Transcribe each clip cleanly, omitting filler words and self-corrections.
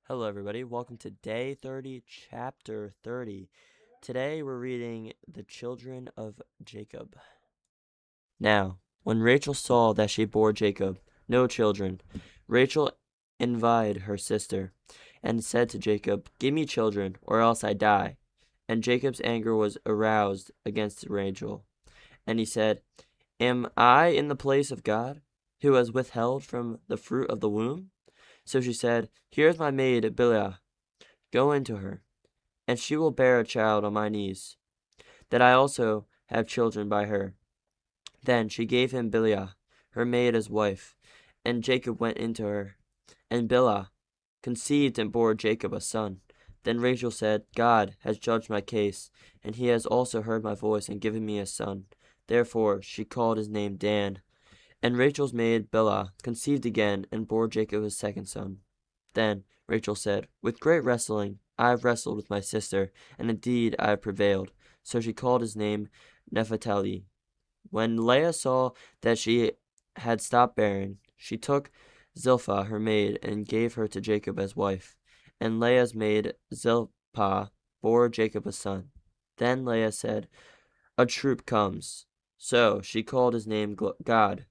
Hello, everybody. Welcome to day 30, chapter 30. Today we're reading The Children of Jacob. Now, when Rachel saw that she bore Jacob no children, Rachel envied her sister and said to Jacob, "Give me children, or else I die." And Jacob's anger was aroused against Rachel. And he said, "Am I in the place of God, who has withheld from the fruit of the womb?" So she said, "Here is my maid Bilhah. Go into her, and she will bear a child on my knees, that I also have children by her." Then she gave him Bilhah, her maid, as wife, and Jacob went into her. And Bilhah conceived and bore Jacob a son. Then Rachel said, "God has judged my case, and he has also heard my voice and given me a son." Therefore she called his name Dan. And Rachel's maid Bilhah conceived again and bore Jacob a second son. Then Rachel said, "With great wrestling I have wrestled with my sister, and indeed I have prevailed." So she called his name Naphtali. When Leah saw that she had stopped bearing, she took Zilpah her maid and gave her to Jacob as wife. And Leah's maid Zilpah bore Jacob a son. Then Leah said, "A troop comes." So she called his name Gad.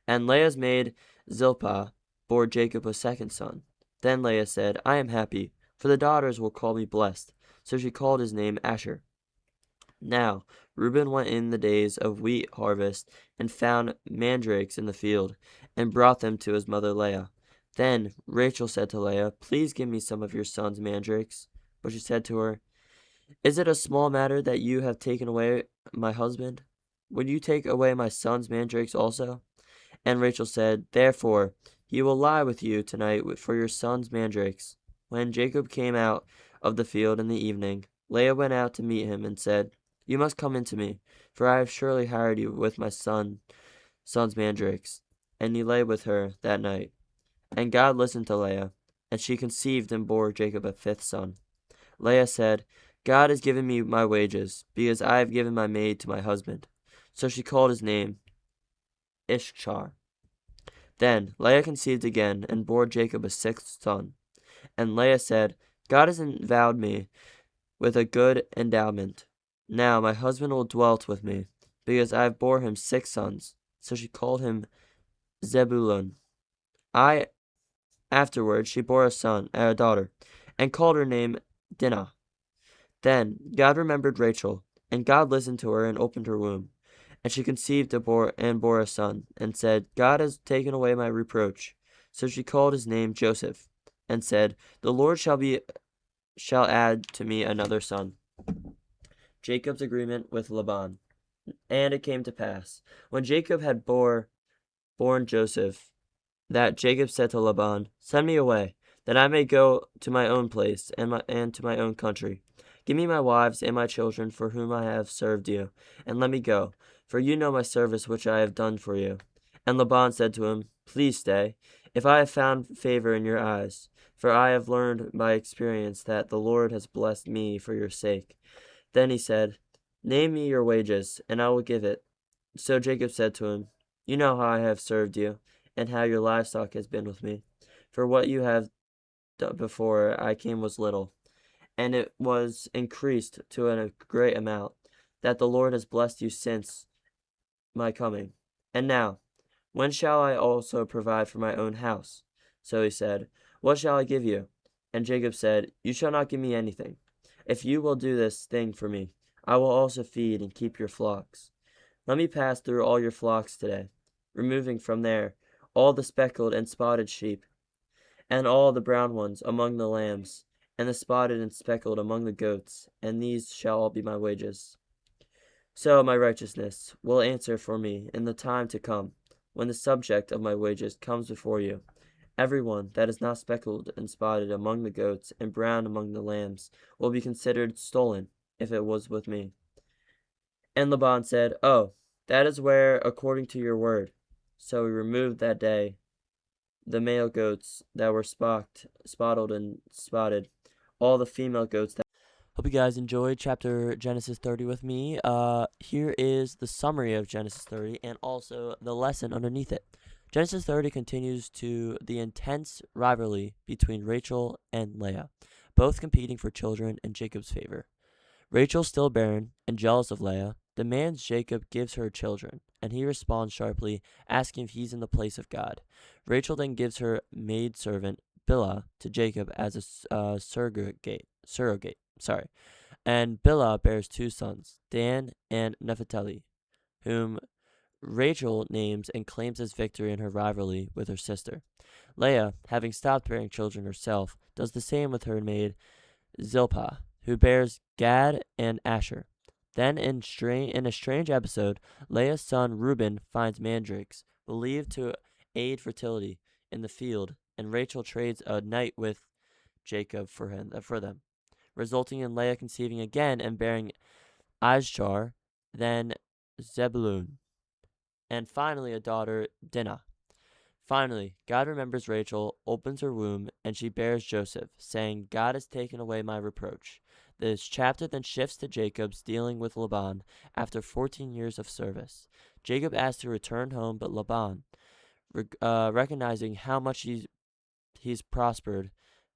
And Leah's maid Zilpah bore Jacob a second son. Then Leah said, "I am happy, for the daughters will call me blessed." So she called his name Asher. Now Reuben went in the days of wheat harvest and found mandrakes in the field, and brought them to his mother Leah. Then Rachel said to Leah, "Please give me some of your son's mandrakes." But she said to her, "Is it a small matter that you have taken away my husband? Would you take away my son's mandrakes also?" And Rachel said, "Therefore he will lie with you tonight for your son's mandrakes." When Jacob came out of the field in the evening, Leah went out to meet him and said, "You must come into me, for I have surely hired you with my son's mandrakes." And he lay with her that night. And God listened to Leah, and she conceived and bore Jacob a fifth son. Leah said, "God has given me my wages, because I have given my maid to my husband." So she called his name Ishchar. Then Leah conceived again and bore Jacob a sixth son. And Leah said, "God has endowed me with a good endowment. Now my husband will dwell with me, because I have bore him six sons." So she called him Zebulun. Afterward she bore a daughter, and called her name Dinah. Then God remembered Rachel, and God listened to her and opened her womb. And she conceived and bore a son, and said, "God has taken away my reproach." So she called his name Joseph, and said, "The Lord shall add to me another son." Jacob's agreement with Laban. And it came to pass, when Jacob had born Joseph, that Jacob said to Laban, "Send me away, that I may go to my own place and to my own country. Give me my wives and my children for whom I have served you, and let me go, for you know my service which I have done for you." And Laban said to him, "Please stay, if I have found favor in your eyes, for I have learned by experience that the Lord has blessed me for your sake." Then he said, "Name me your wages, and I will give it." So Jacob said to him, "You know how I have served you, and how your livestock has been with me. For what you have done before I came was little, and it was increased to a great amount, that the Lord has blessed you since my coming. And now, when shall I also provide for my own house?" So he said, "What shall I give you?" And Jacob said, "You shall not give me anything. If you will do this thing for me, I will also feed and keep your flocks. Let me pass through all your flocks today, removing from there all the speckled and spotted sheep, and all the brown ones among the lambs, and the spotted and speckled among the goats, and these shall all be my wages. So my righteousness will answer for me in the time to come, when the subject of my wages comes before you. Every one that is not speckled and spotted among the goats and brown among the lambs will be considered stolen if it was with me." And Laban said, "Oh, that is where according to your word." So he removed that day the male goats that were spotted and spotted, all the female goats that. Hope you guys enjoyed chapter Genesis 30 with me. Here is the summary of Genesis 30 and also the lesson underneath it. Genesis 30 continues to the intense rivalry between Rachel and Leah, both competing for children in Jacob's favor. Rachel, still barren and jealous of Leah, demands Jacob gives her children, and he responds sharply, asking if he's in the place of God. Rachel then gives her maidservant Bilhah to Jacob as a surrogate. And Bilhah bears 2 sons, Dan and Naphtali, whom Rachel names and claims as victory in her rivalry with her sister. Leah, having stopped bearing children herself, does the same with her maid Zilpah, who bears Gad and Asher. Then, in a strange episode, Leah's son Reuben finds mandrakes, believed to aid fertility, in the field, and Rachel trades a night with Jacob for them, resulting in Leah conceiving again and bearing Issachar, then Zebulun, and finally a daughter, Dinah. Finally, God remembers Rachel, opens her womb, and she bears Joseph, saying, God has taken away my reproach. This chapter then shifts to Jacob's dealing with Laban after 14 years of service. Jacob asks to return home, but Laban, recognizing how much he's prospered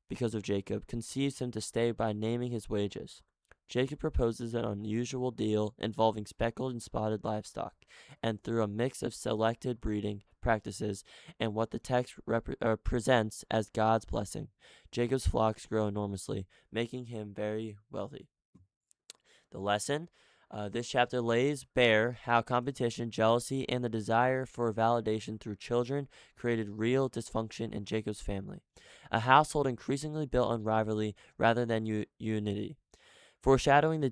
because of Jacob, conceives him to stay by naming his wages. Jacob proposes an unusual deal involving speckled and spotted livestock, and through a mix of selected breeding practices and what the text presents as God's blessing, Jacob's flocks grow enormously, making him very wealthy. The lesson: this chapter lays bare how competition, jealousy, and the desire for validation through children created real dysfunction in Jacob's family, a household increasingly built on rivalry rather than unity, foreshadowing the